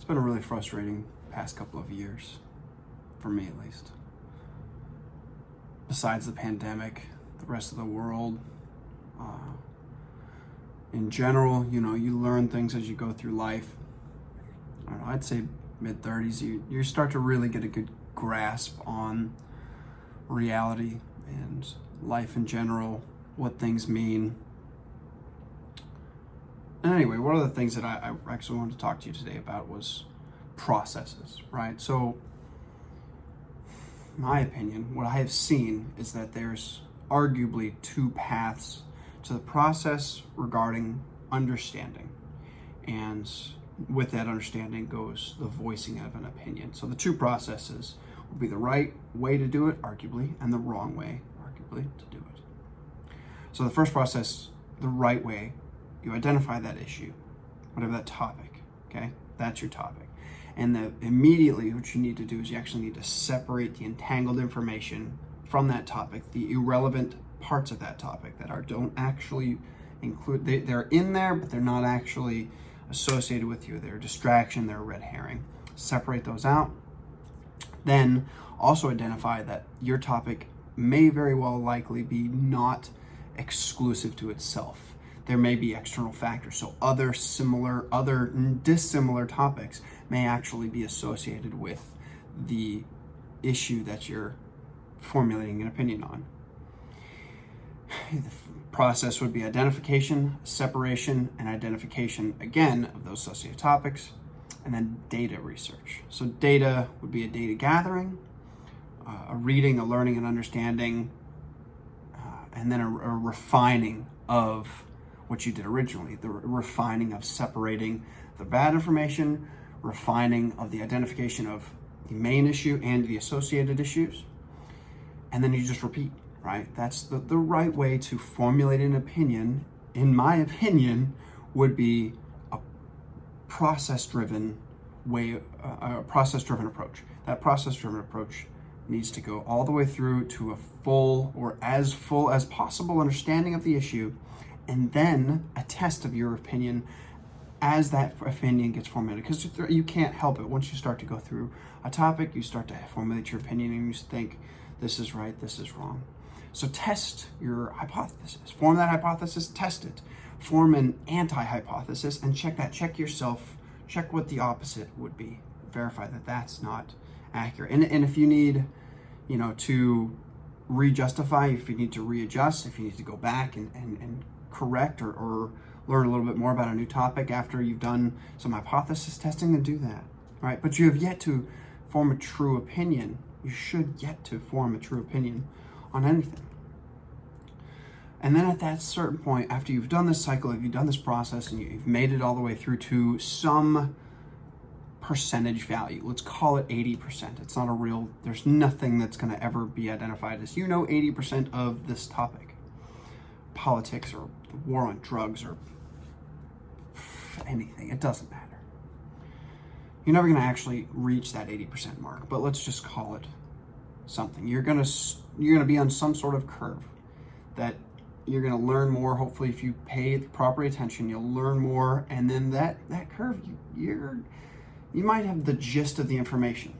been a really frustrating past couple of years, for me at least. Besides the pandemic, the rest of the world, in general, you learn things as you go through life. I don't know, I'd say mid-30s, you start to really get a good grasp on reality and life in general, what things mean. And anyway, one of the things that I actually wanted to talk to you today about was processes, right? So, my opinion, what I have seen is that there's arguably two paths to the process regarding understanding. And with that understanding goes the voicing of an opinion. So the two processes will be the right way to do it, arguably, and the wrong way, arguably, to do it. So the first process, the right way, you identify that issue, whatever that topic, okay? That's your topic. And immediately what you need to do is you actually need to separate the entangled information from that topic, the irrelevant parts of that topic that don't actually include, they're in there, but they're not actually associated with you. They're a distraction, they're a red herring. Separate those out. Then also identify that your topic may very well likely be not exclusive to itself. There may be external factors. So other dissimilar topics may actually be associated with the issue that you're formulating an opinion on. The process would be identification, separation, and identification again of those associated topics, and then data research. So data would be a data gathering, a reading, a learning, and understanding, and then a refining of what you did originally, the refining of separating the bad information, refining of the identification of the main issue and the associated issues, and then you just repeat, right? That's the right way to formulate an opinion, in my opinion, would be a process-driven way, a process-driven approach. That process-driven approach needs to go all the way through to a full as possible understanding of the issue, and then a test of your opinion as that opinion gets formulated. Because you can't help it. Once you start to go through a topic, you start to formulate your opinion and you think, this is right, this is wrong. So test your hypothesis. Form that hypothesis, test it. Form an anti-hypothesis and check yourself, check what the opposite would be. Verify that that's not accurate. And if you need, to re-justify, if you need to readjust, if you need to go back and correct or learn a little bit more about a new topic after you've done some hypothesis testing, then do that, right? But you have yet to form a true opinion. You should yet to form a true opinion on anything. And then at that certain point, after you've done this cycle, if you've done this process and you've made it all the way through to some percentage value, let's call it 80%. It's not there's nothing that's going to ever be identified as, 80% of this topic. Politics or the war on drugs or anything, it doesn't matter. You're never going to actually reach that 80% mark, but let's just call it something. You're going to be on some sort of curve that you're going to learn more. Hopefully, if you pay proper attention, you'll learn more, and then that curve, you might have the gist of the information.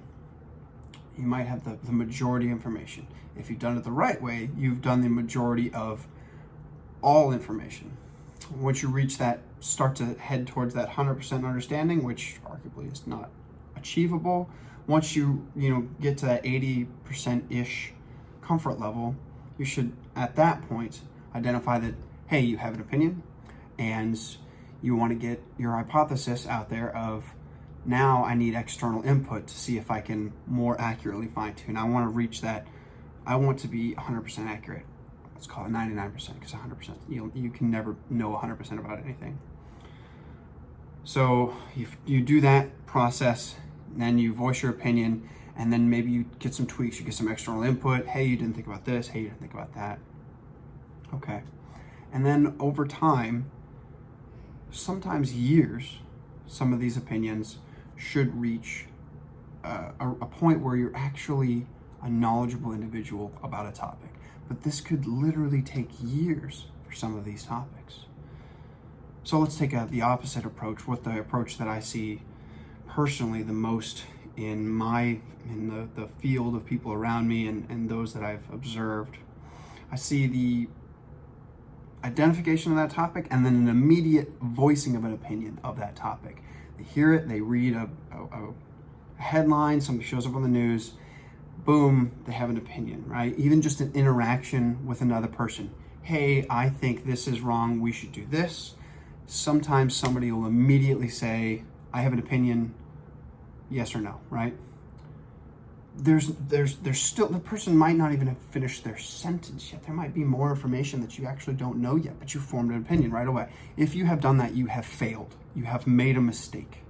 You might have the majority information. If you've done it the right way, you've done the majority of all information. Once you reach that, start to head towards that 100% understanding, which arguably is not achievable. Once you get to that 80%-ish comfort level, you should at that point identify that, hey, you have an opinion and you want to get your hypothesis out there of, now I need external input to see if I can more accurately fine tune. I want to reach that. I want to be 100% accurate. Let's call it 99%, because 100%, you can never know 100% about anything. So you do that process, and then you voice your opinion, and then maybe you get some tweaks, you get some external input. Hey, you didn't think about this. Hey, you didn't think about that. Okay. And then over time, sometimes years, some of these opinions should reach a point where you're actually a knowledgeable individual about a topic. But this could literally take years for some of these topics. So let's take the opposite approach, the approach that I see personally the most in the field of people around me and those that I've observed. I see the identification of that topic and then an immediate voicing of an opinion of that topic. They hear it, they read a headline, somebody shows up on the news, boom, they have an opinion, right? Even just an interaction with another person. Hey, I think this is wrong, we should do this. Sometimes somebody will immediately say, I have an opinion, yes or no, right? There's still, the person might not even have finished their sentence yet. There might be more information that you actually don't know yet, but you formed an opinion right away. If you have done that, you have failed. You have made a mistake.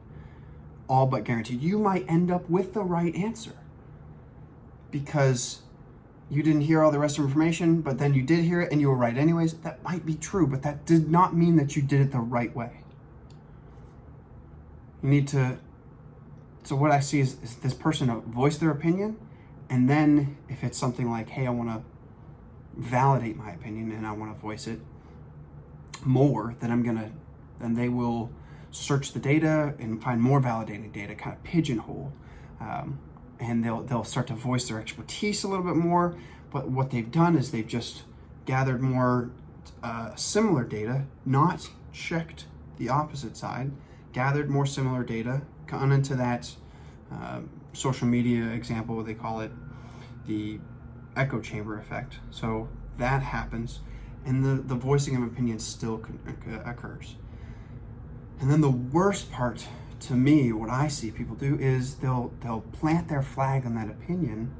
All but guaranteed. You might end up with the right answer because you didn't hear all the rest of the information, but then you did hear it and you were right anyways. That might be true, but that did not mean that you did it the right way. You need to, so what I see is this person voice their opinion, and then if it's something like, hey, I want to validate my opinion and I want to voice it more, then they will search the data and find more validating data, kind of pigeonhole, and they'll start to voice their expertise a little bit more. But what they've done is they've just gathered more similar data, not checked the opposite side, gathered more similar data, gone into that social media example, they call it the echo chamber effect. So that happens, and the voicing of opinion still occurs. And then the worst part to me, what I see people do is they'll plant their flag on that opinion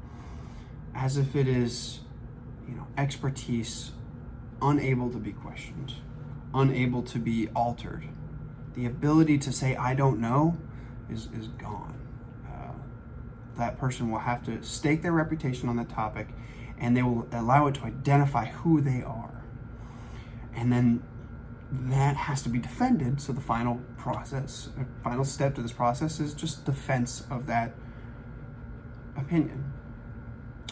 as if it is, expertise unable to be questioned, unable to be altered. The ability to say, I don't know, is gone. That person will have to stake their reputation on that topic, and they will allow it to identify who they are. And then that has to be defended. So the final step to this process is just defense of that opinion.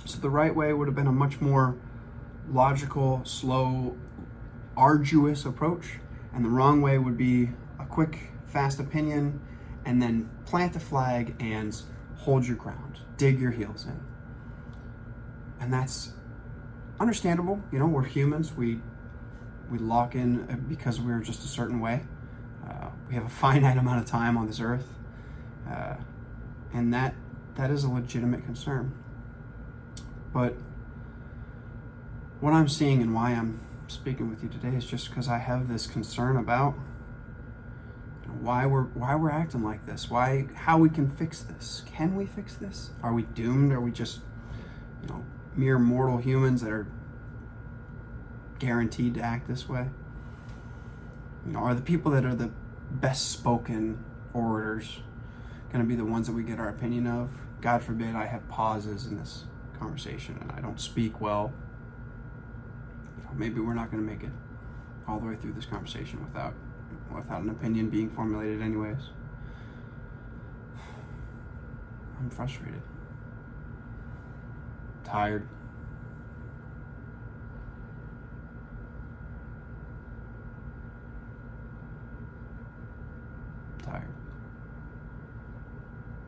So the right way would have been a much more logical, slow, arduous approach, and the wrong way would be a quick, fast opinion, and then plant the flag and hold your ground, dig your heels in. And that's understandable. We're humans. We lock in because we're just a certain way. We have a finite amount of time on this earth. And that is a legitimate concern. But what I'm seeing and why I'm speaking with you today is just because I have this concern about why we're acting like this, how we can fix this. Can we fix this? Are we doomed? Are we just, mere mortal humans that are guaranteed to act this way? Are the people that are the best spoken orators going to be the ones that we get our opinion of? God forbid I have pauses in this conversation and I don't speak well. Maybe we're not going to make it all the way through this conversation without an opinion being formulated anyways. I'm frustrated, tired.